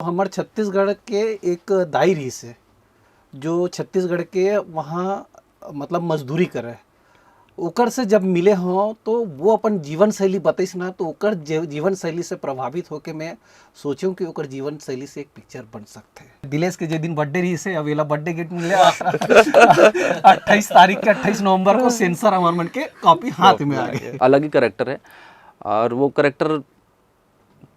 हमार छत्तीसगढ़ के एक दाई रही से जो छत्तीसगढ़ के वहाँ मतलब मजदूरी करे ओकर से जब मिले हों तो वो अपन जीवन शैली बतैस ना तो ओकर जीवन शैली से प्रभावित होके मैं सोचूं कि ओकर जीवन शैली से एक पिक्चर बन सकते हैं। दिलेश के जे दिन बर्थडे रही से अवेला बर्थडे गिफ्ट मिले 28 तारीख के 28 नवंबर को सेंसर हमार मन के कॉपी हाथ में आ गए। अलग ही करेक्टर है और वो करेक्टर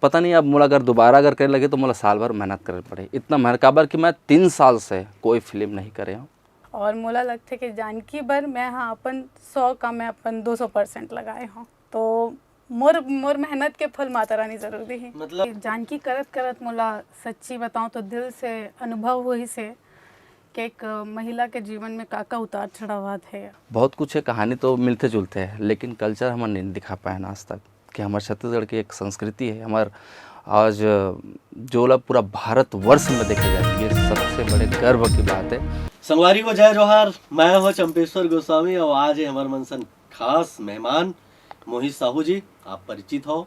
पता नहीं अब मोला अगर दोबारा अगर करे लगे तो मोला साल भर मेहनत करे पड़े। इतना मेहनत काबर कि मैं 3 साल से कोई फिल्म नहीं करे हूँ और मोला लगते कि जानकी बर मैं हाँ अपन 100 का मैं अपन 200% लगाए हूँ तो मोर मेहनत के फल माता रानी जरूर दी ही। मतलब जानकी करत करत मोला सच्ची बताऊँ तो दिल से अनुभव हुई से कि एक महिला के जीवन में काका उतार चढ़ावात है। बहुत कुछ है, कहानी तो मिलते जुलते हैं लेकिन कल्चर हमारे नहीं दिखा पाए ना आज तक कि हमारे छत्तीसगढ़ की एक संस्कृति है। हमार आज जोला पूरा भारत वर्ष में देखा जाए ये सबसे बड़े गर्व की बात है। संगवारी को जय जोहार, मैं हूँ चंपेश्वर गोस्वामी और आज है हमारे मनसन खास मेहमान मोहित साहू जी। आप परिचित हो,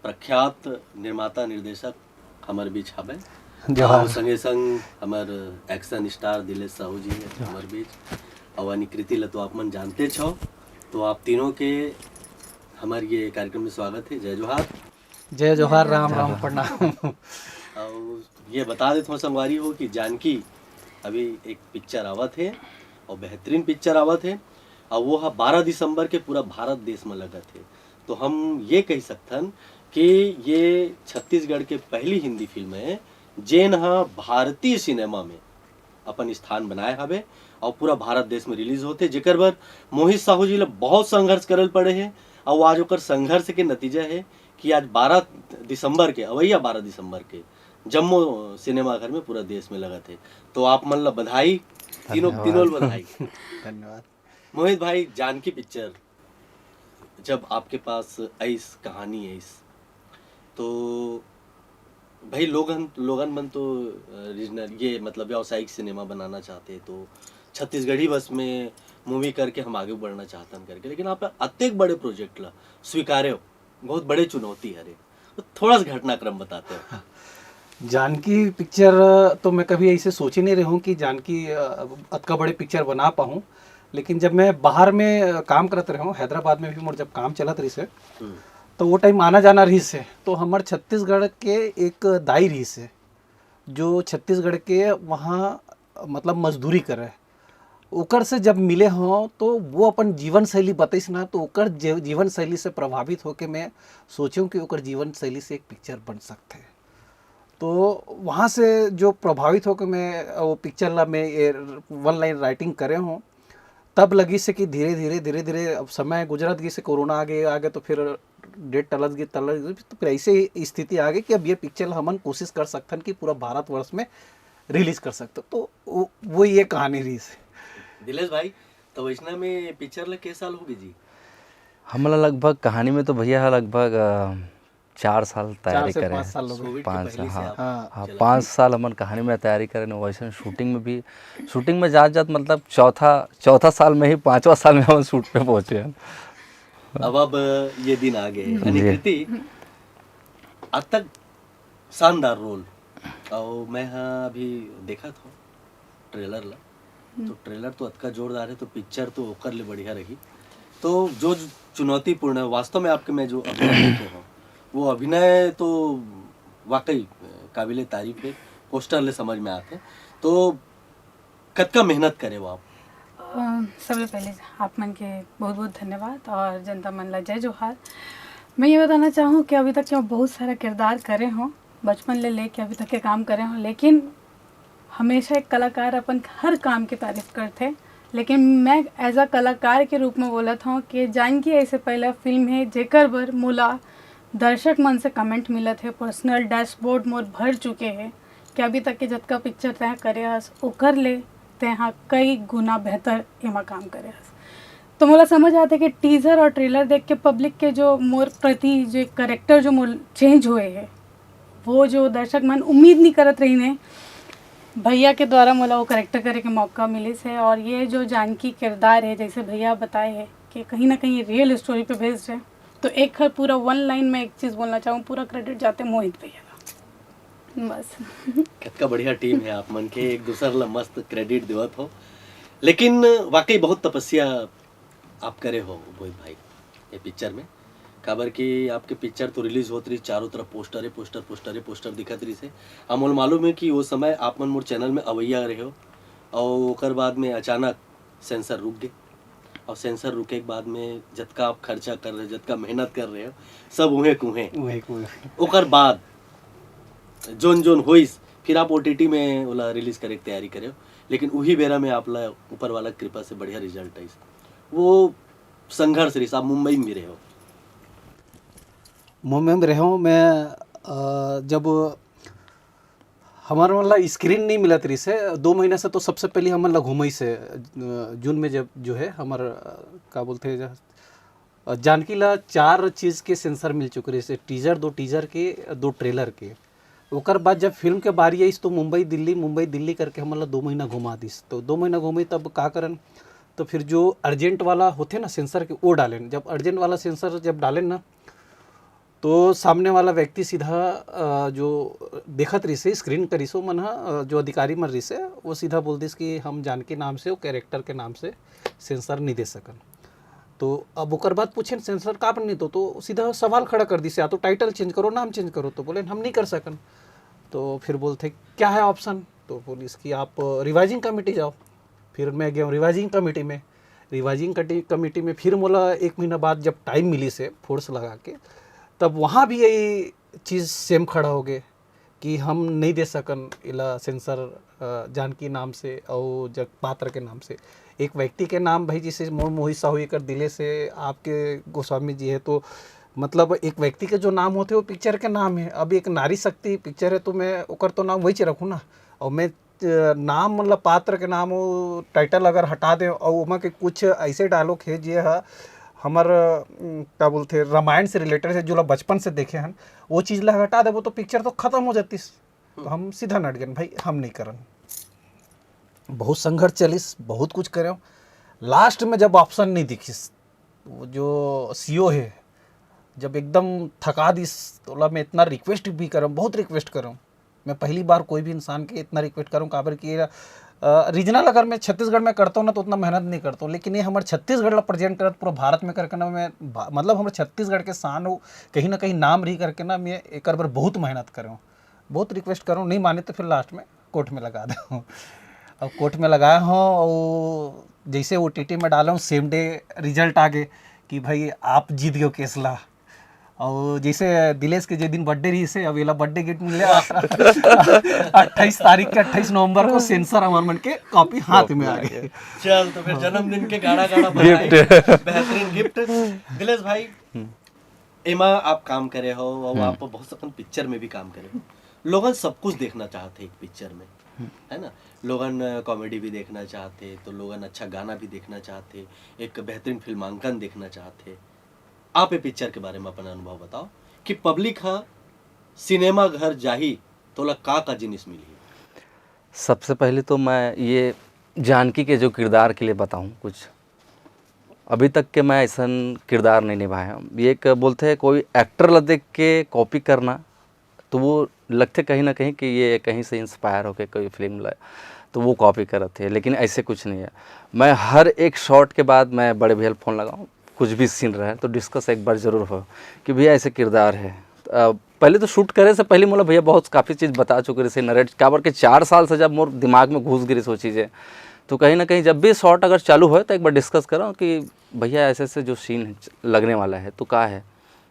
प्रख्यात निर्माता निर्देशक हमारे बीच हमें और संगे संग हमारे एक्शन स्टार दिलेश साहू जी है हमारे बीच और अनिकृति ल तो आप मन जानते छो। तो आप तीनों के हमारे ये कार्यक्रम में स्वागत है। जय जोहार। जय जोहार, राम राम, प्रणाम। और ये बता देते हो संगवारी हो कि जानकी अभी एक पिक्चर आवत है और बेहतरीन पिक्चर आवत है और वो 12 दिसंबर के पूरा भारत देश में लगा थे। तो हम ये कह सकथन कि ये छत्तीसगढ़ के पहली हिंदी फिल्म है जेन हाँ भारतीय सिनेमा में अपन स्थान बनाए हवे और पूरा भारत देश में रिलीज होते जेकर बर मोहित साहू जी ले बहुत संघर्ष करल पड़े हैं और आज ओकर संघर्ष के नतीजा है कि आज 12 दिसंबर के अवैया 12 दिसंबर के जम्मू सिनेमा घर में पूरा देश में लगा थे। तो आप मन ला बधाई, तीनों बधाई। धन्यवाद। मोहित भाई, जानकी पिक्चर जब आपके पास ऐस कहानी ऐस तो भाई लोगन मन तो रीजनल ये मतलब व्यावसायिक सिनेमा बनाना चाहते तो छत्तीसगढ़ी बस में मूवी करके हम आगे बढ़ना चाहतन करके, लेकिन आप अत्येक बड़े प्रोजेक्ट ला स्वीकारे हो, बहुत बड़े चुनौती है रे। तो थोड़ा सा घटनाक्रम बताते हो। जानकी पिक्चर तो मैं कभी ऐसे सोच ही नहीं रहा हूँ कि जानकी अतका बड़े पिक्चर बना पाऊँ, लेकिन जब मैं बाहर में काम करते रहा हूँ, हैदराबाद में भी मोर जब काम चलत रही से तो वो टाइम आना जाना रही से तो हमार छत्तीसगढ़ के एक दाई रही से जो छत्तीसगढ़ के वहाँ मतलब मजदूरी करे ओकर से जब मिले हों तो वो अपन जीवन शैली बतैस ना तो ओकर जीवन शैली से प्रभावित होके मैं सोचूं कि ओकर जीवन शैली से एक पिक्चर बन सकते हैं। तो वहाँ से जो प्रभावित होकर मैं वो पिक्चर ला मैं 1 लाइन राइटिंग करे हूँ तब लगी से कि धीरे धीरे अब समय गुजरत गई से कोरोना आ गए तो फिर डेट टलत गई तो फिर ऐसे स्थिति आ गई कि अब ये पिक्चर हमन कोशिश कर सकते हैं कि पूरा भारतवर्ष में रिलीज कर सकते तो वो ये कहानी रही से। दिलेश भाई, तो वैष्णव में पिक्चर ला के साल हो गई जी? हमला लगभग कहानी में तो भैया लगभग 4 साल तैयारी करे, 5 साल 5 साल। हाँ 5 5 साल हमन कहानी में तैयारी करें वैसे शूटिंग में जात मतलब चौथा साल में ही 5वां साल में हम शूट पे पहुंचे हैं। अब ये दिन आ गए। अनिकृति आज तक शानदार रोल और मैं हाँ अभी देखा था ट्रेलर ला तो ट्रेलर तो अतका जोरदार है तो पिक्चर तो ओकर ले बढ़िया रही। तो जो चुनौतीपूर्ण है वास्तव में आपके मैं जो अभिनय देखे हूँ वो अभिनय तो वाकई काबिले तारीफ है, पोस्टर ले समझ में आते तो कतका मेहनत करे वो आप? सबसे पहले आप मन के बहुत बहुत धन्यवाद और जनता मन ला जय जोहार। मैं ये बताना चाहूँ कि अभी तक मैं बहुत सारा किरदार करे हूँ, बचपन ले लेके अभी तक के काम करे हूँ, लेकिन हमेशा एक कलाकार अपन हर काम की तारीफ करते, लेकिन मैं एज अ कलाकार के रूप में बोला था कि जानकी ऐसे पहला फिल्म है जेकर बर मोला दर्शक मन से कमेंट मिला थे, पर्सनल डैशबोर्ड मोर भर चुके हैं कि अभी तक के जतका पिक्चर तय करे हस ओकर ले तहाँ कई गुना बेहतर एमा काम करे हस। तो मोला समझ आता है कि टीज़र और ट्रेलर देख के पब्लिक के जो मोर प्रति जो करेक्टर जो मोर चेंज हुए हैं वो जो दर्शक मन उम्मीद नहीं करत रही ने भैया के द्वारा मोला वो करेक्टर करे के मौका मिले से। और ये जो जानकी किरदार है जैसे भैया बताए हैं कि कहीं ना कहीं रियल स्टोरी पे बेस्ड है तो एक पूरा 1 लाइन में एक चीज़ बोलना चाहूँ, पूरा क्रेडिट जाते मोहित भैया का। बस कितना बढ़िया टीम है आप मन के, एक दूसर ला मस्त क्रेडिट देवत हो। लेकिन वाकई बहुत तपस्या आप करे हो मोहित भाई ये पिक्चर में। काबर कि आपके पिक्चर तो रिलीज होत रही, चारों तरफ पोस्टर दिखत रही से। हमन मालूम है कि वो समय आप मन मोर चैनल में अवैया रहे हो और ओकर बाद में अचानक सेंसर रुक गए, और सेंसर रुके के बाद में जतका आप खर्चा कर रहे हो, जतका मेहनत कर रहे हो, सब उहे कुहे। ओकर बाद जोन जोन होइस फिर आप ओटीटी में ओला रिलीज करे के तैयारी करे हो, लेकिन वही बेरा में आप ला ऊपर वाला कृपा से बढ़िया रिजल्ट आई। वो संघर्ष रही, आप मुंबई में भी रहे हो। मुंबई में रहा हूँ मैं। जब हमारे मतलब स्क्रीन नहीं मिला तरी से 2 महीना से, तो सबसे पहले हम मतलब घूमई से जून में जब जो है हमारा क्या बोलते हैं जानकी ला 4 चीज़ के सेंसर मिल चुके रहे से, टीजर 2 टीजर के 2 ट्रेलर के। ओकर बाद जब फिल्म के बारी आई तो मुंबई दिल्ली करके हम मतलब 2 महीना घुमा दिस। तो 2 महीना घूमी तब का करन, तो फिर जो अर्जेंट वाला होते ना सेंसर के वो डालें। जब अर्जेंट वाला सेंसर जब डालें ना तो सामने वाला व्यक्ति सीधा जो देखत रही से स्क्रीन करी सो मन जो अधिकारी मन रही से वो सीधा बोल दिस कि हम जानकी नाम से वो कैरेक्टर के नाम से सेंसर नहीं दे सकन। तो अब ओकर बाद पूछे सेंसर का नहीं तो सीधा सवाल खड़ा कर दी से, या तो टाइटल चेंज करो, नाम चेंज करो। तो बोले हम नहीं कर सकन। तो फिर बोलते क्या है ऑप्शन, तो बोली इसकी आप रिवाइजिंग कमेटी जाओ। फिर मैं गया रिवाइजिंग कमेटी में फिर मोला 1 महीना बाद जब टाइम मिली से फोर्स लगा के, तब वहाँ भी यही चीज़ सेम खड़ा हो गए कि हम नहीं दे सकन इला सेंसर जानकी नाम से और जग पात्र के नाम से। एक व्यक्ति के नाम भाई जैसे मोहित साहू कर दिले से आपके गोस्वामी जी है, तो मतलब एक व्यक्ति के जो नाम होते हैं वो पिक्चर के नाम है। अब एक नारी शक्ति पिक्चर है तो मैं ओकर तो नाम वही रखूँ ना, और मैं नाम मतलब पात्र के नाम वो टाइटल अगर हटा दें और वहाँ के कुछ ऐसे डायलॉग है जो है हमार क्या बोलते रामायण से रिलेटेड है, जो लोग बचपन से देखे हैं, वो चीज़ ला हटा दे वो तो पिक्चर तो ख़त्म हो जाती। तो हम सीधा नट गए भाई हम नहीं करन। बहुत संघर्ष चलिस, बहुत कुछ करे। लास्ट में जब ऑप्शन नहीं दिखिस, वो जो सीओ है जब एकदम थका दिस, तो मैं इतना रिक्वेस्ट भी कर रहा हूँ, बहुत रिक्वेस्ट कर रहा हूँ। मैं पहली बार कोई भी इंसान के इतना रिक्वेस्ट करूँ काबर कि रीजनल अगर मैं छत्तीसगढ़ में करता हूँ ना तो उतना मेहनत नहीं करता हूँ, लेकिन ये हमारे छत्तीसगढ़ ला प्रेजेंट करत पूरा भारत में करके ना मैं मतलब हमारे छत्तीसगढ़ के शान हो कहीं ना कहीं नाम रही करके ना मैं एक बार बहुत मेहनत कर रहा हूँ, बहुत रिक्वेस्ट कर रहा हूँ। नहीं माने तो फिर लास्ट में कोर्ट में लगा दे हूँ। अब कोर्ट में लगाया हूँ और जैसे OTT में डाला हूँ सेम डे रिजल्ट आ गए कि भाई आप जीत गए केस ला। और जैसे दिलेश के जो दिन बर्थडे रही से अब ये बर्थडे गिफ्ट मिले 28 तारीख के 28 नवंबर को सेंसर हमारे मन के कॉपी हाथ में आ गई। चल तो फिर जन्मदिन के गाड़ा बधाई, बेहतरीन गिफ्ट। दिलेश भाई एमा आप काम करे हो और आप बहुत अपन पिक्चर में भी काम करे हो। लोगन सब कुछ देखना चाहते एक पिक्चर में, है ना। लोगन कॉमेडी भी देखना चाहते, तो लोगन अच्छा गाना भी देखना चाहते, एक बेहतरीन फिल्मांकन देखना चाहते। आप ये पिक्चर के बारे में अपना अनुभव बताओ कि पब्लिक हाँ सिनेमा घर जाही तो ला का जिनिस मिली। सबसे पहले तो मैं ये जानकी के जो किरदार के लिए बताऊं, कुछ अभी तक के मैं ऐसा किरदार नहीं निभाया। ये एक बोलते हैं कोई एक्टर ला देख के कॉपी करना, तो वो लगते कहीं ना कहीं कि ये कहीं से इंस्पायर होकर कोई फिल्म लाए तो वो कॉपी करते हैं, लेकिन ऐसे कुछ नहीं है। मैं हर एक शॉट के बाद मैं बड़े भैया फ़ोन लगाऊँ, कुछ भी सीन रहा है तो डिस्कस एक बार ज़रूर हो कि भैया ऐसे किरदार है। पहले तो शूट करे से पहले मोला भैया बहुत काफ़ी चीज़ बता चुके रहे, नरेट काबर के 4 साल से जब मोर दिमाग में घुस गिरी सो चीज़ें, तो कहीं ना कहीं जब भी शॉट अगर चालू हो तो एक बार डिस्कस करो कि भैया ऐसे ऐसे जो सीन लगने वाला है तो क्या है,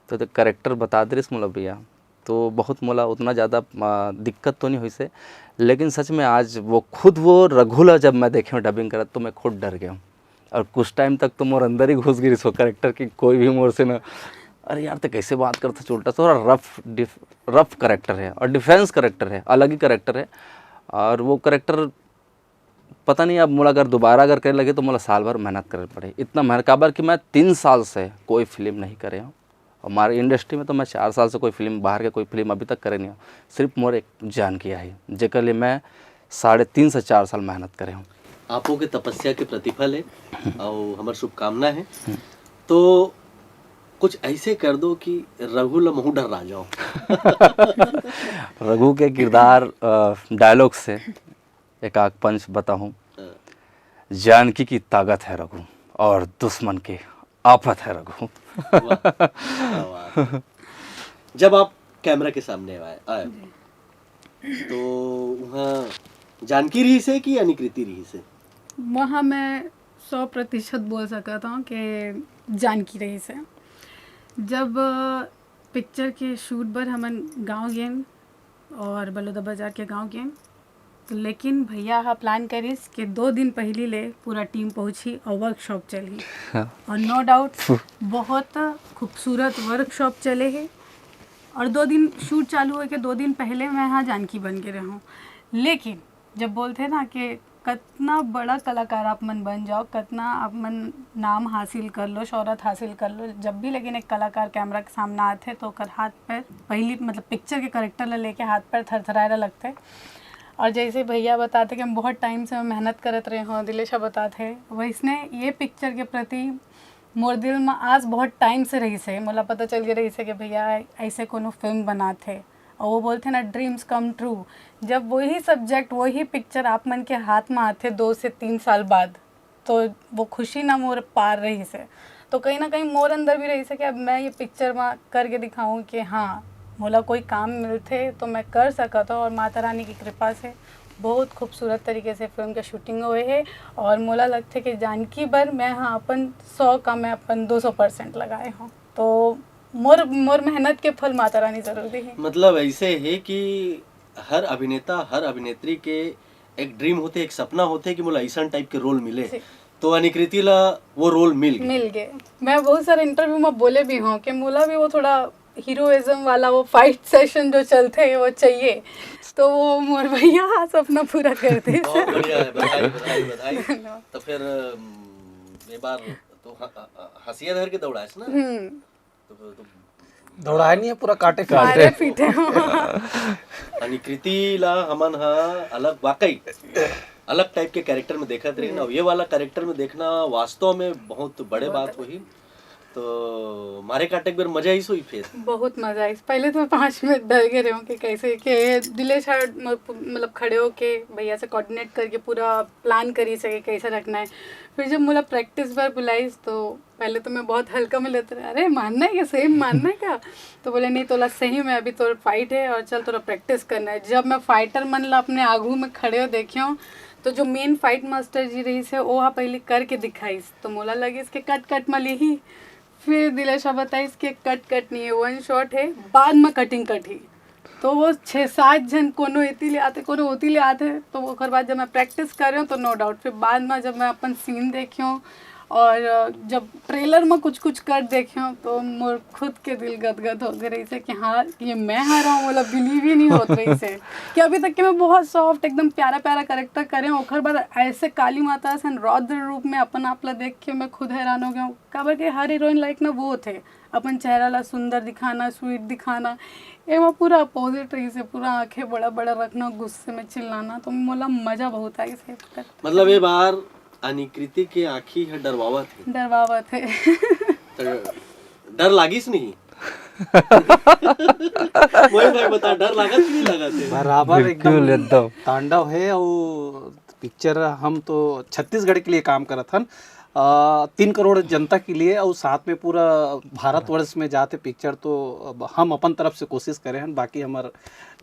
तो करेक्टर बता दे मोला भैया। तो बहुत मोला उतना ज़्यादा दिक्कत तो नहीं हुई से, लेकिन सच में आज वो खुद वो रघुला जब मैं देखे डबिंग करा तो मैं खुद डर गया हूँ। और कुछ टाइम तक तो मोर अंदर ही घुस गई सो करेक्टर की, कोई भी मोर से ना अरे यार तो कैसे बात करता चोलता, थोड़ा रफ करेक्टर है और डिफेंस करेक्टर है, अलग ही करेक्टर है। और वो करेक्टर पता नहीं अब मोला अगर दोबारा अगर करने लगे तो मोला साल भर मेहनत करनी पड़े। इतना मेहनत काबर कि मैं 3 साल से कोई फिल्म नहीं करे हूँ। हमारी इंडस्ट्री में तो मैं 4 साल से कोई फिल्म बाहर के कोई फिल्म अभी तक करे नहीं हूँ। सिर्फ मोर एक जानकी आई जेकर लिए मैं 3.5 से 4 साल मेहनत करे हूँ। आपो के तपस्या के प्रतिफल है और हमार शुभकामना है। तो कुछ ऐसे कर दो कि रघु लमहू डर आ जाओ। रघु के किरदार डायलॉग से एक आग पंच बताऊं। जानकी की ताकत है रघु और दुश्मन की आफत है रघु। वाह, क्या बात है। जब आप कैमरा के सामने आए तो वहाँ जानकी रही से कि अनिकृति रही से? वहाँ मैं 100% बोल सकता हूँ कि जानकी रही से। जब पिक्चर के शूट पर हमन गांव गए और बलौदा बाजार के गांव गए, तो लेकिन भैया हा प्लान करिस कि 2 दिन पहले ले पूरा टीम पहुंची और वर्कशॉप चली। और नो डाउट बहुत खूबसूरत वर्कशॉप चले है। और 2 दिन शूट चालू हुए के 2 दिन पहले मैं यहाँ जानकी बन के रहूँ। लेकिन जब बोलते हैं ना कि कितना बड़ा कलाकार आप मन बन जाओ, कितना आप मन नाम हासिल कर लो, शोहरत हासिल कर लो, जब भी लेकिन एक कलाकार कैमरा के सामने आते तो कर हाथ पैर पहली मतलब पिक्चर के करेक्टर ला लेके हाथ पैर थरथराए लगते। और जैसे भैया बताते कि हम बहुत टाइम से मेहनत करते रहे हों, दिलेशा बताते वैसने ये पिक्चर के प्रति मोर दिल में आज बहुत टाइम से रही से मोला पता चल गया रही से कि भैया ऐसे कोनो फिल्म बनाते। और वो बोलते ना ड्रीम्स कम ट्रू। जब वही सब्जेक्ट वही पिक्चर आप मन के हाथ में आते 2 से 3 साल बाद, तो वो खुशी ना मोर पार रही से। तो कहीं ना कहीं मोर अंदर भी रही से कि अब मैं ये पिक्चर में करके दिखाऊं कि हाँ मोला कोई काम मिलते तो मैं कर सकता हूँ। और माता रानी की कृपा से बहुत खूबसूरत तरीके से फिल्म के शूटिंग हुए है। और मोला लगते कि जानकी बर मैं हाँ अपन 100 का मैं अपन 200% लगाए हूँ। तो मोर मेहनत के फल माता रानी जरूर दी है। मतलब ऐसे है कि हर अभिनेता हर अभिनेत्री के एक ड्रीम होते, एक सपना होते कि मुला ऐसा टाइप के रोल मिले। तो अनिकृति ला वो रोल मिल गए। मैं बहुत सारे इंटरव्यू में बोले भी हूँ कि मोला भी वो थोड़ा हीरोइज्म वाला वो फाइट सेशन जो चलते हैं वो चाहिए। तो वो मोर भैया सपना पूरा करते। बहुत बढ़िया है, बधाई बधाई बधाई। तो फिर ये बार तो हंसिया धर के दौड़ाएस ना? तो दौड़ाए नहीं है, पूरा काटे पीटे। अनिकृति ला हमन हा अलग वाकई अलग टाइप के कैरेक्टर में देखत रही ना। ये वाला कैरेक्टर में देखना वास्तव में बहुत बड़े बात हुई। तो मारे काटे एक बार मजा ही सोई। फिर बहुत मजा आई। पहले तो 5 मिनट डर गए रहे कि कैसे के दिलेश मतलब खड़े हो के भैया से कोऑर्डिनेट करके पूरा प्लान करी सके कैसे रखना है। फिर जब मुझे प्रैक्टिस बार बुलाई तो पहले तो मैं बहुत हल्का में लेते रहे, अरे मानना है क्या, सेम मानना है क्या? तो बोले नहीं तोला सही में अभी तो फाइट है और चल तोरा प्रैक्टिस करना है। जब मैं फाइटर मन ला अपने आगू में खड़े हो देखियो तो जो मेन फाइट मास्टर जी रही से वो पहले करके दिखाईस तो मोला लगे इसके कट में ली ही। फिर दिलेशा बताई इसके कट नहीं है, 1 शॉट है, बाद में कटिंग कट ही। तो वो 6-7 जन कोनो इती ले आते कोनो होती ले आते। तो ओकर बाद जब मैं प्रैक्टिस कर रही हूँ तो नो डाउट फिर बाद में जब मैं अपन सीन देखियो और जब ट्रेलर में कुछ कर देखियो तो मोर खुद के दिल गदगद हो गए रही से कि हाँ ये मैं हारा हूँ। मतलब बिलीव ही नहीं होत रही से कि अभी तक कि मैं बहुत सॉफ्ट एकदम प्यारा कैरेक्टर करे हूँ। ओकर बाद ऐसे काली माता से रौद्र रूप में अपन आप ला देख के मैं खुद हैरान हो गया हूँ। काबर के हर हीरोइन लाइक ना वो थे अपन चेहरा ला सुंदर दिखाना, स्वीट दिखाना, एवं पूरा अपोजिट रही से पूरा आंखें बड़ा रखना, गुस्से में चिल्लाना। तो मोला मजा बहुत आई से। मतलब ये बार अनिकृति के आँखी है डरवावत है। तो डर लागिस नहीं? वही भाई बता, डर लागत कि नहीं लागत है? बराबर एकदम तांडव है। और पिक्चर हम तो छत्तीसगढ़ के लिए काम करत हन, 3 करोड़ जनता के लिए और साथ में पूरा भारतवर्ष में जाते पिक्चर। तो हम अपन तरफ से कोशिश करे हैं, बाकी हमार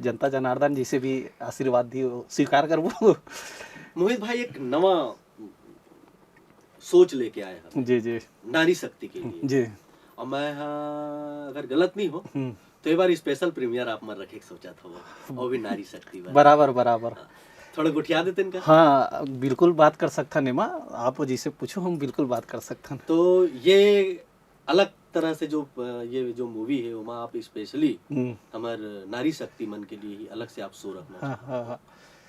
जनता जनार्दन जिसे भी आशीर्वाद दी स्वीकार करबो। मोहित भाई एक नवा सोच लेके आए हैं जी नारी शक्ति के लिए जी। और मैं अगर गलत नहीं हो तो एक बार स्पेशल प्रीमियर आप मन रखे सोचा था वो भी नारी शक्ति बराबर थोड़ा गुठिया देते इनका। हाँ बिल्कुल बात कर सकता निमा, आप जिसे पूछो हम बिल्कुल बात कर सकते हैं। तो ये अलग तरह से जो ये जो मूवी है वो आप स्पेशली हमारे नारी शक्ति मन के लिए ही अलग से आप शो रखना। हाँ।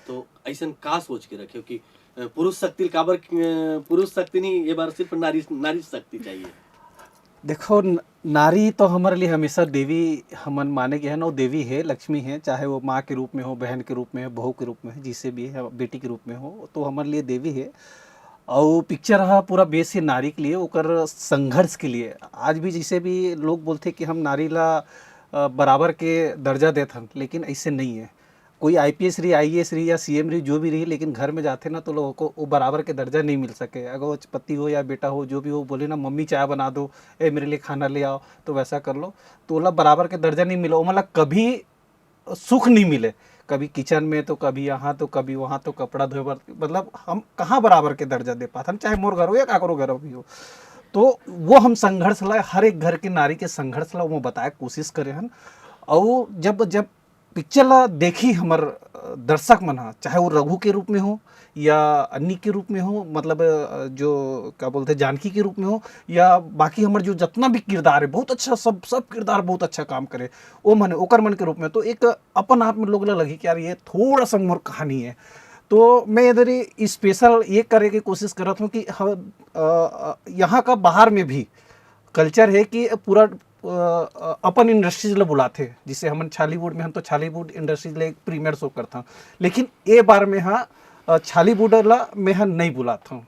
तो ऐसा का सोच के रखे कि पुरुष शक्ति काबर पुरुष शक्ति नहीं, ये बार सिर्फ नारी शक्ति चाहिए? देखो नारी तो हमारे लिए हमेशा देवी हमन माने गए हैं ना। वो देवी है, लक्ष्मी है, चाहे वो माँ के रूप में हो, बहन के रूप में हो, बहू के रूप में हो, जिसे भी है, बेटी के रूप में हो, तो हमारे लिए देवी है। और पिक्चर हा पूरा बेस है नारी के लिए, ओकर संघर्ष के लिए। आज भी जैसे भी लोग बोलते कि हम नारी ला बराबर के दर्जा देत हन, लेकिन ऐसे नहीं है। कोई आईपीएस रही, आईएएस रही या सीएम रही, जो भी रही, लेकिन घर में जाते ना तो लोगों को वो बराबर के दर्जा नहीं मिल सके। अगर वो पति हो या बेटा हो, जो भी हो, बोले ना मम्मी चाय बना दो, ए मेरे लिए खाना ले आओ, तो वैसा कर लो, तो बोला बराबर के दर्जा नहीं मिला। वो मतलब कभी सुख नहीं मिले, कभी किचन में तो कभी यहाँ तो कभी वहाँ, तो कपड़ा धोए बर, मतलब हम कहाँ बराबर के दर्जा दे पाते, हम चाहे मोर घर हो या काकरो घर भी हो। तो वो हम संघर्ष ला, हर एक घर के नारी के संघर्ष ला वो बताए कोशिश करे हन। और जब जब पिक्चर ला देखी हमर दर्शक मन हा, चाहे वो रघु के रूप में हो या अन्नी के रूप में हो, मतलब जो क्या बोलते हैं जानकी के रूप में हो, या बाकी हमर जो जितना भी किरदार है बहुत अच्छा, सब किरदार बहुत अच्छा काम करे वो मन ओकर मन के रूप में, तो एक अपन आप में लोग ला लगी कि यार ये थोड़ा सा मोर कहानी है। तो मैं इधर ही स्पेशल ये करे की कोशिश कर रहा हूँ कि यहाँ का बाहर में भी कल्चर है कि पूरा अपन इंडस्ट्रीज ला बुलाते, जिसे हम छालीवुड में, हम तो छालीवुड इंडस्ट्रीज ले एक प्रीमियर शो करता हूँ, लेकिन ये बार में हाँ छालीवुड ला मैं हाँ नहीं बुलाता हूँ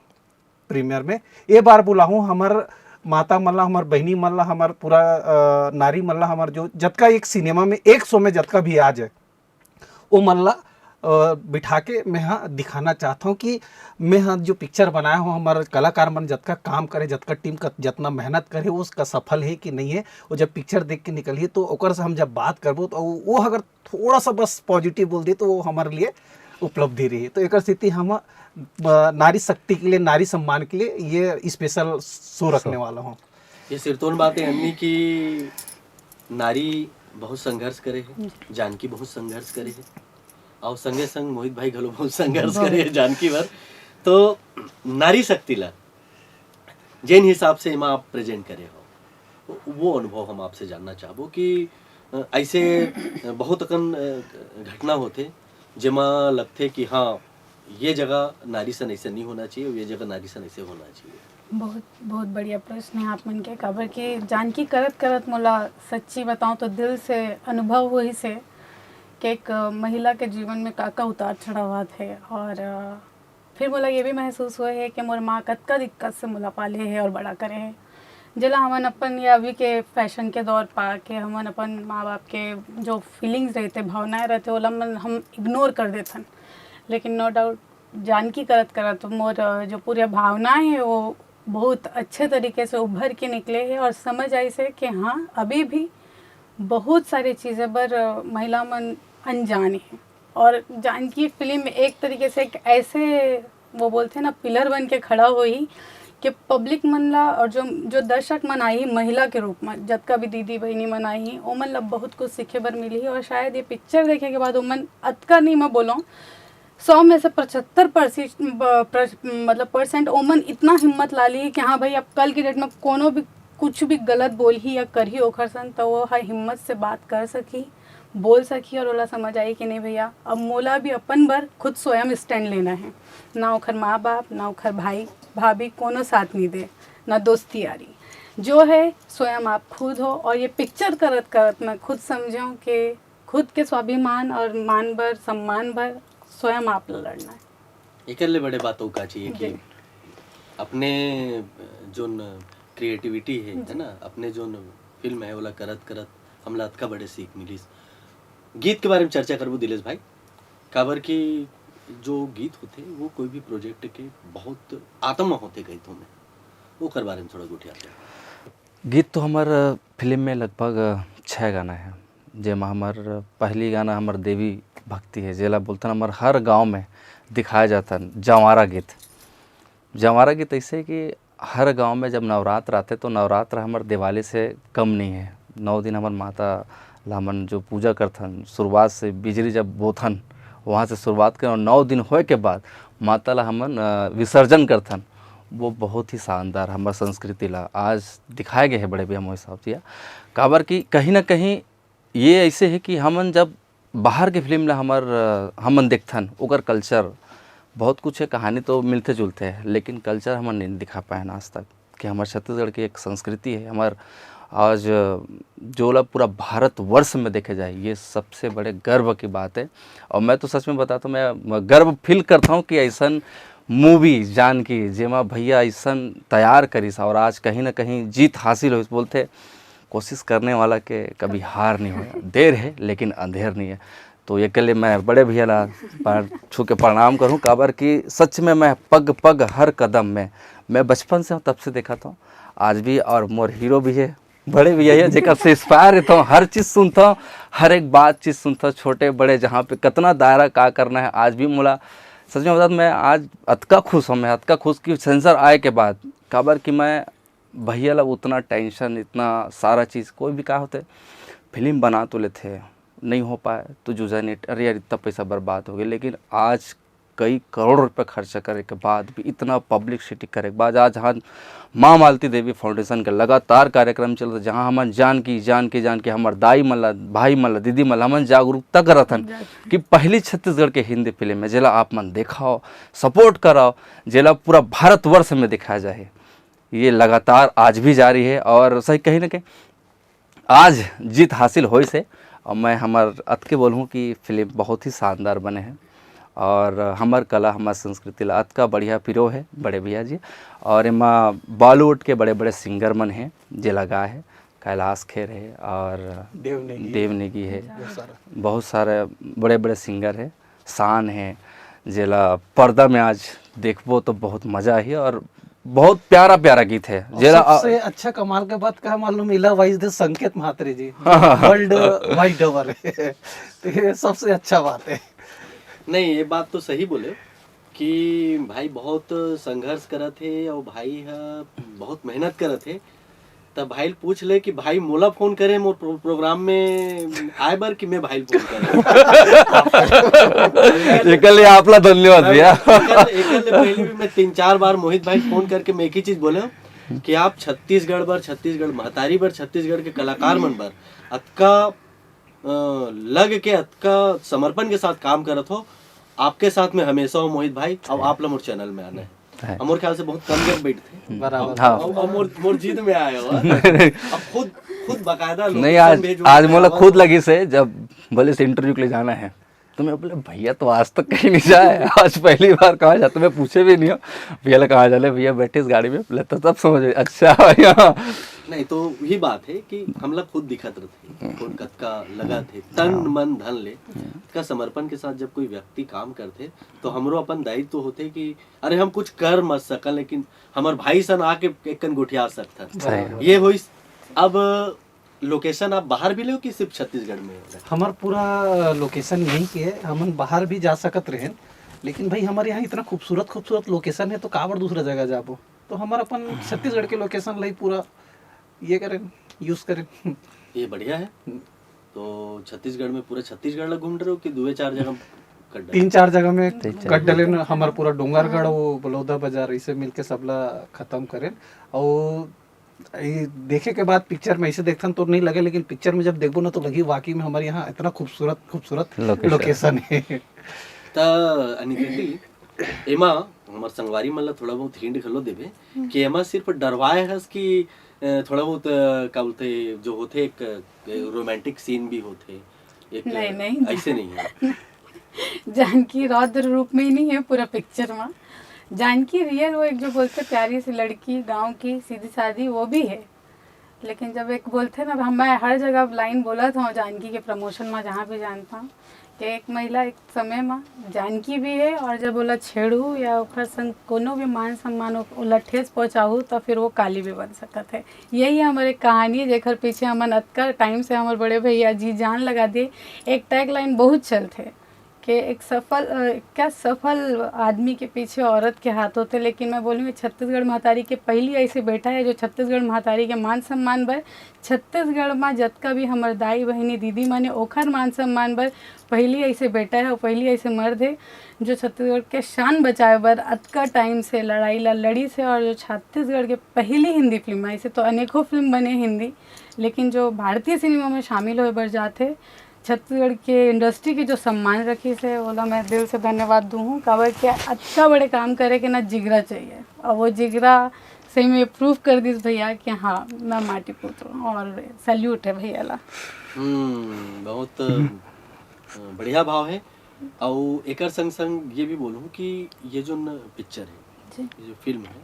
प्रीमियर में। ये बार बुला हूँ हमार माता मल्ला, हमार बहनी मल्ला, हमार पूरा नारी मल्ला, हमार जो जतका एक सिनेमा में एक शो में जतका भी आ जाए वो मल्ला बिठा के मैं हाँ दिखाना चाहता हूँ कि मैं हाँ जो पिक्चर बनाया हूँ, हमारे कलाकार मन जतका काम करे, जतका टीम का जितना मेहनत करे, वो उसका सफल है कि नहीं है, वो जब पिक्चर देख के निकलिए तो ओकर से हम जब बात करबो तो वो अगर थोड़ा सा बस पॉजिटिव बोल दिए तो वो हमारे लिए उपलब्धि रही। तो एक स्थिति हम नारी शक्ति के लिए, नारी सम्मान के लिए ये स्पेशल शो रखने वाला हूँ। ये सिरतोन बात है अन्नी की नारी बहुत संघर्ष करे है, जानकी बहुत संघर्ष करे है, और संगे संग मोहित भाई घलो बहुत संघर्ष करे है जानकी बर। तो नारी शक्ति ला जिन हिसाब से एमा आप प्रेजेंट करे हो, वो अनुभव हम आपसे जानना चाहबो कि ऐसे बहुत अकन घटना होते जेमा लगते कि हाँ ये जगह नारी सन ऐसे नहीं होना चाहिए, ये जगह नारी सन ऐसे होना चाहिए। बहुत बहुत बढ़िया प्रश्न है आप मन के, काबर कि जानकी करत करत मोला सच्ची बताऊं तो दिल से अनुभव हुई से कि एक महिला के जीवन में काका उतार चढ़ाव थे। और फिर मोला ये भी महसूस हुआ है कि मोर माँ कतका दिक्कत से मोला पाले है और बड़ा करे है, जिला हमन अपन या अभी के फैशन के दौर पा के हमन अपन माँ बाप के जो फीलिंग्स रहते, भावनाएं रहते, ओला हम इग्नोर कर देथन। लेकिन नो डाउट जानकी करत करत मोर जो पूरे भावनाएं है वो बहुत अच्छे तरीके से उभर के निकले हैं, और समझ आई से कि हाँ अभी भी बहुत सारी चीज़ें पर महिला मन अनजाने हैं। और जानकी फिल्म में एक तरीके से एक ऐसे वो बोलते हैं ना पिलर बन के खड़ा हुई कि पब्लिक मन ला और जो दर्शक मन आई महिला के रूप में, जबका भी दीदी बहनी मन आई ओ मन ला बहुत कुछ सीखे बर मिली। और शायद ये पिक्चर देखे के बाद वो मन अतका नहीं मैं बोलूँ 100 में से 75% मतलब परसेंट ओमन इतना हिम्मत ला ली कि हाँ भाई अब कल की डेट में कोनो भी कुछ भी गलत बोल ही या कर ही ओखर सन तो वो हर हिम्मत से बात कर सकी, बोल सकी, और ओला समझ आई कि नहीं भैया अब मोला भी अपन बर खुद स्वयं स्टैंड लेना है, ना ओखर माँ बाप ना ओखर भाई भाभी कोनो साथ नहीं दे, ना दोस्ती यारी, जो है स्वयं आप खुद हो। और ये पिक्चर करत करत मैं खुद समझूँ कि खुद के स्वाभिमान और मान बर सम्मान बर स्वयं आप लड़ना है। एकले बड़े बातों का चाहिए कि अपने जो क्रिएटिविटी है ना, अपने जो फिल्म है वाला करत करत हमला अतका बड़े सीख मिली। गीत के बारे में चर्चा करबो दिलेश भाई, काबर की जो गीत होते वो कोई भी प्रोजेक्ट के बहुत आत्मा होते गीतों में, वो कर बारे में थोड़ा गुठिया। गीत तो हमार फिल्म में लगभग 6 गाना है, जेमा हमार पहली गाना हमार देवी भक्ति है, जेला बोलता हमार हर गांव में दिखाया जाता जंवारा गीत। जंवारा गीत ऐसे कि हर गांव में जब नवरात्र आते तो नवरात्र हमार दिवाली से कम नहीं है। 9 दिन हमार माता लामन जो पूजा करथन, शुरुआत से बिजली जब बोथन वहाँ से शुरुआत कर, 9 दिन होए के बाद माता ला हमन विसर्जन करथन। वो बहुत ही शानदार हमार संस्कृति ला आज दिखाए गए हैं बड़े भी हम हिसाब से। काबर की कहीं ना कहीं ये ऐसे है कि हमन जब बाहर के फिल्म ला हमन देखथन ओकर कल्चर बहुत कुछ है, कहानी तो मिलते जुलते हैं, लेकिन कल्चर हमन नहीं दिखा पाए आज तक कि हमारे छत्तीसगढ़ की एक संस्कृति है हमार आज जो ला पूरा भारत वर्ष में देखे जाए, ये सबसे बड़े गर्व की बात है। और मैं तो सच में बताता हूँ, मैं गर्व फील करता हूँ कि ऐसा मूवी जानकी जेमा भैया ऐसन तैयार करिस और आज कहीं ना कहीं जीत हासिल हो। बोलते कोशिश करने वाला के कभी हार नहीं हो, देर है लेकिन अंधेर नहीं है। तो ये के लिए मैं बड़े भैया ला पैर छू के प्रणाम करूँ, काबर कि सच में मैं पग पग हर कदम में मैं बचपन से हूँ, तब से देखा था आज भी। और मोर हीरो भी है, बड़े भैया है जेकर से इंस्पायर रहता हूँ, हर चीज़ सुनता हूँ, हर एक बात चीज़ सुनता हूँ, छोटे बड़े जहाँ पे कितना दायरा का करना है। आज भी मोला सच में बता, मैं आज अतका खुश हूँ, मैं अतका खुश कि सेंसर आए के बाद, काबर कि मैं भैया ला उतना टेंशन, इतना सारा चीज़ कोई भी का होते फिल्म बना तो लेते, नहीं हो पाए तो जूझा नहीं, अरे यार इतना पैसा बर्बाद हो गया। लेकिन आज कई करोड़ रुपए खर्चा करे के बाद भी, इतना पब्लिसिटी करे के बाद, आज हाँ माँ मालती देवी फाउंडेशन के लगातार कार्यक्रम चल रहा, जहाँ हमन जान की हमार दाई मल्ला, भाई मल्ला, दीदी मल्ला हमन जागरूकता करथन कि पहली छत्तीसगढ़ के हिंदी फिल्म है जेला आप मन देखाओ, सपोर्ट कराओ, जेला पूरा भारतवर्ष में दिखाया जाए। ये लगातार आज भी जारी है और सही कहीं ना कहीं आज जीत हासिल हो से। और मैं हमार अतके बोलूँ कि फिल्म बहुत ही शानदार बने हैं और हमार कला हमार संस्कृति ला अतका बढ़िया पिरो है बड़े भैया जी। और एमा बॉलीवुड के बड़े बड़े सिंगर मन हैं जे लगा है, कैलाश खेर है और देव नेगी है, बहुत सारे बड़े बड़े सिंगर है, शान है, जेला पर्दा में आज देखबो तो बहुत मज़ा ही। और बहुत प्यारा प्यारा गीत है जेला सबसे अच्छा कमाल के बात का मालूम इला वाइज दे संकेत महात्रे जी वर्ल्ड वाइड ओवर है। तो ये सबसे अच्छा बात है। नहीं, ये बात तो सही बोले कि भाई बहुत संघर्ष करत थे और भाई बहुत मेहनत करत थे। तब भाई पूछ ले कि भाई मोला फोन करे मोर प्रोग्राम में आए बार कि मैं भाई फोन करे एकले आपला धन्यवाद भैया। एकले पहले भी मैं 3-4 बार मोहित भाई फोन करके मैं एक ही चीज बोले कि आप छत्तीसगढ़ महतारी बर छत्तीसगढ़ के कलाकार मन बर अतका लग के अतका समर्पण के साथ काम करत हो। आपके साथ में हमेशा हो मोहित भाई, अब आप लोग मोर चैनल में आना है। मोर ख्याल से बहुत कम जन बैठते बराबर। हाँ। अब मोर जीत में आए हो। अब खुद बकायदा नहीं, आज मोला खुद लगी से जब बोले से इंटरव्यू के लिए जाना है तो मैं बोले भैया तो आज तक कहीं नहीं जाए, आज पहली बार कहाँ जाते, मैं पूछे भी नहीं हो भैया ला कहाँ जाले, भैया बैठे इस गाड़ी में तो तब समझ अच्छा भैया। नहीं तो यही बात है कि हम लोग खुद दिखत रहते, खुद कतका लगा थे तन मन धन ले का समर्पण के साथ जब कोई व्यक्ति काम करते तो हमरो अपन दायित्व तो होते कि अरे हम कुछ कर मत सकल लेकिन हमार भाई सन आके एक कन गोठिया सकता ये हुई। अब लोकेशन आप बाहर भी लो कि सिर्फ छत्तीसगढ़ में? हमार पूरा लोकेशन यही के है, हम बाहर भी जा सकत रहे, लेकिन भाई हमारे यहाँ इतना खूबसूरत लोकेशन है तो काबर दूसरा जगह जाबो, तो हमारा अपन छत्तीसगढ़ के लोकेशन लाई पूरा ये करें, यूज करें। ये बढ़िया है। तो छत्तीसगढ़ में पूरा छत्तीसगढ़ ला घूम रहे हो कि 2-4 जगह? 3-4 जगह में कट डले हमारा पूरा डोंगरगढ़ वो बलौदा बाजार इसे मिलके सबला खत्म करें। और देखे के बाद पिक्चर में ऐसे देखता तो नहीं लगे, लेकिन पिक्चर में जब देखबो ना तो लगी वाकई में हमारे यहाँ इतना खूबसूरत लोकेशन है। एमा हमार संगवारी मन ला थोड़ा बहुत हिंट घलो देबे कि एमा सिर्फ डरवाए हस कि थोड़ा बहुत का बोलते जो होते एक रोमांटिक सीन भी होते एक? नहीं ऐसे नहीं है। जानकी रौद्र रूप में ही नहीं है पूरा पिक्चर में। जानकी रियल वो एक जो बोलते प्यारी सी लड़की गांव की सीधी सादी वो भी है, लेकिन जब एक बोलते ना हम मैं हर जगह लाइन बोला था जानकी के प्रमोशन में जहाँ भी जानता हूँ कि एक महिला एक समय में जानकी भी है और जब बोला छेड़ू या ओकर संग कोनो भी मान सम्मान ओला ठेस पहुँचाऊ तो फिर वो काली भी बन सकत है। यही हमारे कहानी है जेकर पीछे हमन अतका टाइम से हमारे बड़े भैया जी जान लगा दिए। एक टैग लाइन बहुत चलते कि एक सफल आदमी के पीछे औरत के हाथ होते, लेकिन मैं बोलूँगी छत्तीसगढ़ महतारी के पहली ऐसे बेटा है जो छत्तीसगढ़ महतारी के मान सम्मान बर छत्तीसगढ़ में जतका भी हमार दाई बहनी दीदी माने ओखर मान सम्मान बर पहली ऐसे बेटा है और पहली ऐसे मर्द है जो छत्तीसगढ़ के शान बचाए बर अतका टाइम से लड़ाई लड़ी से। और जो छत्तीसगढ़ के पहली हिंदी फिल्म ऐसे तो अनेकों फिल्म बने हिंदी, लेकिन जो भारतीय सिनेमा में शामिल हो बर जाते छत्तीसगढ़ के इंडस्ट्री के जो सम्मान रखी से ओला मैं दिल से धन्यवाद दूँ। काबर के अच्छा बड़े काम करे के ना जिगरा चाहिए और वो जिगरा सही में प्रूव कर दी भैया कि हाँ मैं माटी पुत्र हूँ और सैल्यूट है भैया ला। बहुत बढ़िया भाव है और एकर संग संग ये भी बोलूँ कि ये जो पिक्चर है, जी। ये जो फिल्म है,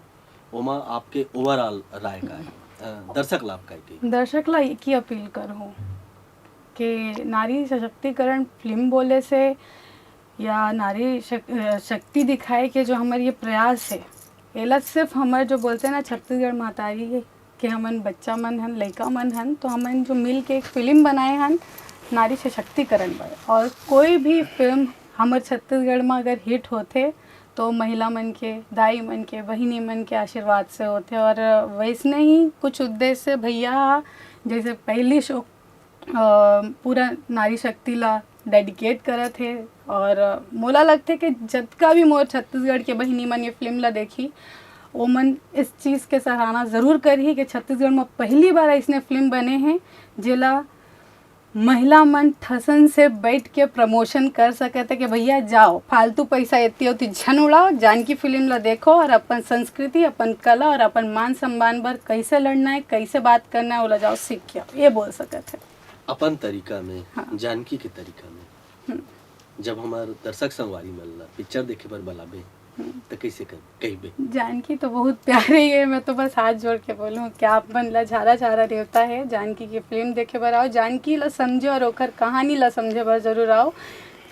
ओमा आपके ओवरऑल राय का है, दर्शक लाभ का है। दर्शकला एक ही अपील करूँ कि नारी सशक्तिकरण फिल्म बोले से या नारी शक्ति दिखाए के जो हमारे ये प्रयास है, एला सिर्फ हमारे जो बोलते हैं ना छत्तीसगढ़ मातारी है कि हमन बच्चा मन हन, लड़का मन हन, तो हमन जो मिल के एक फिल्म बनाए हन नारी सशक्तिकरण पर। और कोई भी फिल्म हमारे छत्तीसगढ़ में अगर हिट होते तो महिला मन के, दाई मन के, बहिनी मन के आशीर्वाद से होते। और वैसने ही कुछ उद्देश्य भैया जैसे पहली शो पूरा नारी शक्ति ला डेडिकेट करत है। और मोला लगते कि जतका भी मोर छत्तीसगढ़ के बहिनी मन ये फिल्म ला देखी वो मन इस चीज़ के सराहना ज़रूर करी कि छत्तीसगढ़ में पहली बार ऐसने फिल्म बने हैं जिला महिला मन ठसन से बैठ के प्रमोशन कर सके थे कि भैया जाओ फालतू पैसा इतनी होती झन उड़ाओ, जानकी फिल्म ला देखो और अपन संस्कृति, अपन कला और अपन मान सम्मान पर कैसे लड़ना है, कैसे बात करना है, वो ला जाओ सीख के ये बोल सके थे अपन तरीका में। हाँ। जानकी के तरीका में जब हमार दर्शक संगवारी मिलला पिक्चर देखे पर बलाबे तो कैसे कर कहबे? जानकी तो बहुत प्यारी है, मैं तो बस हाथ जोड़ के बोलूँ क्या आप मन ला झारा झारा रेवता है जानकी की फिल्म देखे बर आओ, जानकी ला समझे और ओकर कहानी ला समझे बर जरूर आओ,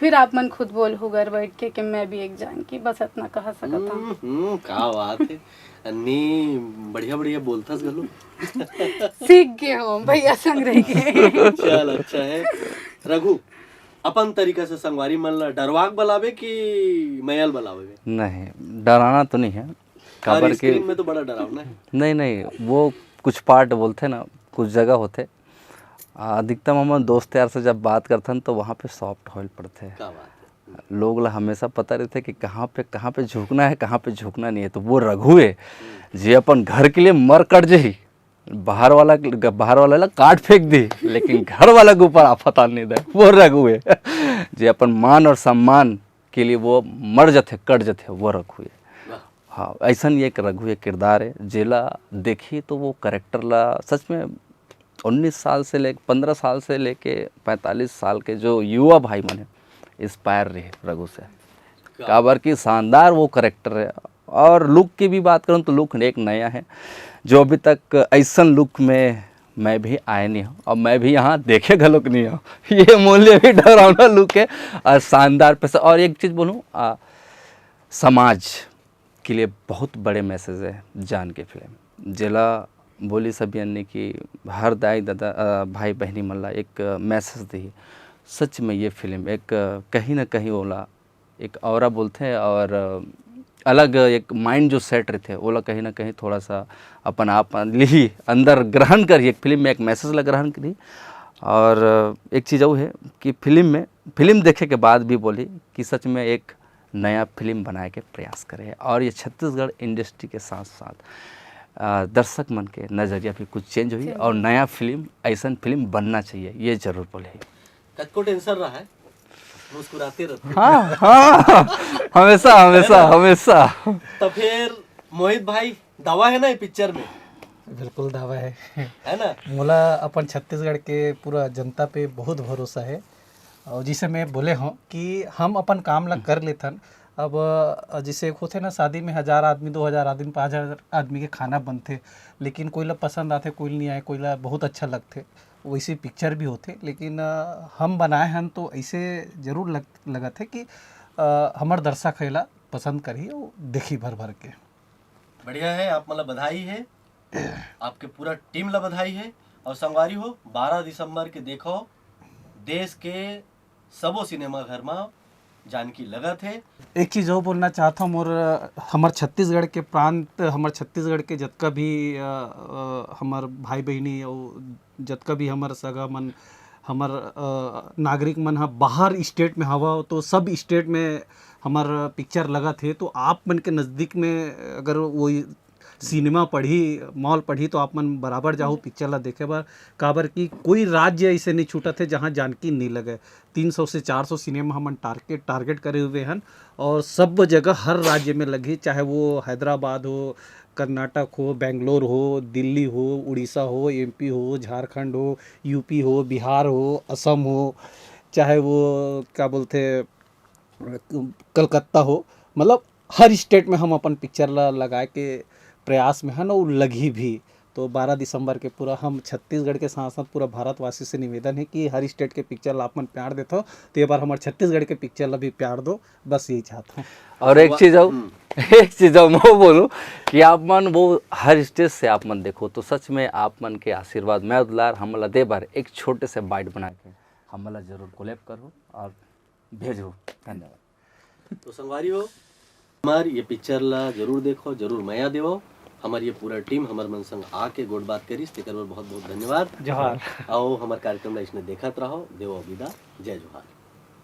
फिर आप मन खुद बोल हो घर बैठ के कि मैं भी एक जानकी, बस इतना कह सकता हूँ। का बात है, अन्नी बढ़िया बढ़िया बोलथस गलो। सीख गए हो भैया संग रह के। चल अच्छा है। रघु, अपन तरीका से संगवारी मन ला डरवाक बलावे कि मैयल बलावे? नहीं, डराना तो नहीं है, काबर के स्क्रीन में तो बड़ा डरावना है। नहीं नहीं, वो कुछ पार्ट बोलते ना, कुछ जगह होते अधिकतम हम दोस्त यार से जब बात करते हैं तो वहाँ पे सॉफ्ट होल पड़ते हैं। क्या बात है। लोग ला हमेशा पता रहता है कि कहाँ पे झुकना है, कहाँ पे झुकना नहीं है। तो वो रघु है जे अपन घर के लिए मर कट जही, बाहर वाला ला काट फेंक दी लेकिन घर वाला के ऊपर आफत आने दे, वो रघु है जे अपन मान और सम्मान के लिए वो मर जाते, कट जाते, वो रघु है। हाँ, ऐसा ही एक रघु एक किरदार है जेला देखी तो वो करेक्टर ला सच में 19 साल से ले 15 साल से लेके 45 साल के जो युवा भाई मन है इंस्पायर रहे रघु से। काबर की शानदार वो करेक्टर है। और लुक की भी बात करूँ तो लुक एक नया है जो अभी तक ऐसा लुक में मैं भी आया नहीं हूँ और मैं भी यहाँ देखे गलुक नहीं हूँ। ये मूल्य भी डरावना लुक है और शानदार पैसा। और एक चीज़ बोलूँ, समाज के लिए बहुत बड़े मैसेज है जान के फिल्म जिला बोली सभी अन्य की हर दाई दादा भाई बहनी मल्ला एक मैसेज दी। सच में ये फिल्म एक कहीं ना कहीं ओला एक औरा बोलते हैं और अलग एक माइंड जो सेट रहते हैं ओला कहीं ना कहीं थोड़ा सा अपन आप ली अंदर ग्रहण करी, एक फिल्म में एक मैसेज ला ग्रहण करी। और एक चीज़ वो है कि फिल्म देखे के बाद भी बोली कि सच में एक नया फिल्म बनाए के प्रयास करे और ये छत्तीसगढ़ इंडस्ट्री के साथ साथ दर्शक मन के नज़रिया भी कुछ चेंज हुई और नया फिल्म ऐसा फिल्म बनना चाहिए, ये जरूर बोले। कतको टेंशन रहा है, मुस्कुराते रहते। हाँ हाँ, हमेशा हमेशा हमेशा। तो फिर मोहित भाई दावा है ना ये पिक्चर में? बिल्कुल दावा है ना? मोला अपन छत्तीसगढ़ के पूरा जनता पे बहुत भरोसा है और जिसे मैं बोले हूँ कि हम अपन काम ला कर लेथन। अब जैसे होते ना शादी में 1000 आदमी 2000 आदमी 5000 आदमी के खाना बनते, लेकिन कोई ला पसंद आते कोई नहीं आए, कोई ला बहुत अच्छा लगते, वैसे पिक्चर भी होते। लेकिन हम बनाए हैं तो ऐसे जरूर लगत है कि हमार दर्शक है ला पसंद करी और देखी भर भर के। बढ़िया है, आप मतलब बधाई है, आपके पूरा टीम ला बधाई है। और संगवारी हो 12 दिसंबर के देखो देश के सबो सिनेमा घर में जानकी लगत है। एक चीज़ और बोलना चाहता हूँ, और हमार छत्तीसगढ़ के प्रांत, हमार छत्तीसगढ़ के जतका भी हमार भाई बहनी और जतका भी हमार सगा मन हमार नागरिक मन हा बाहर स्टेट में हवा तो सब स्टेट में हमार पिक्चर लगा थे। तो आप मन के नज़दीक में अगर वो सिनेमा पढ़ी मॉल पढ़ी तो आप मन बराबर जाओ पिक्चर ला देखे बार। काबर की कोई राज्य ऐसे नहीं छूटा थे जहाँ जानकी नहीं लगे। 300 से 400 सिनेमा हम टारगेट करे हुए हैं और सब जगह हर राज्य में लगी, चाहे वो हैदराबाद हो, कर्नाटक हो, बेंगलोर हो, दिल्ली हो, उड़ीसा हो, एमपी हो, झारखंड हो, यूपी हो, बिहार हो, असम हो, चाहे वो क्या बोलते कलकत्ता हो, मतलब हर स्टेट में हम अपन पिक्चर लगाए के प्रयास में है ना, वो लगी भी। तो 12 दिसंबर के पूरा हम छत्तीसगढ़ के साथ साथ पूरा भारतवासी से निवेदन है कि हर स्टेट के पिक्चर ला अपन प्यार देते हो, तो ये बार हमारे छत्तीसगढ़ के पिक्चर ला भी प्यार दो, बस यही चाहता हूँ। और एक चीज़ मैं बोलूँ कि आप मन वो हर स्टेज से आप मन देखो तो सच में आप मन के आशीर्वाद मैं दुलार हमला दे बार एक छोटे से बाइट बना के हमला जरूर कोलैब करो और भेजो। धन्यवाद। तो संगवारी हो, हमार ये पिक्चर ला जरूर देखो, जरूर माया देवो। हमारी ये पूरा टीम हमार मन संग आके गोड़ बात करीस, तेकर बर बहुत बहुत धन्यवाद। जोहार। आओ हमार कार्यक्रम ला इसने देखत रहो, देवो विदा, जय जोहार।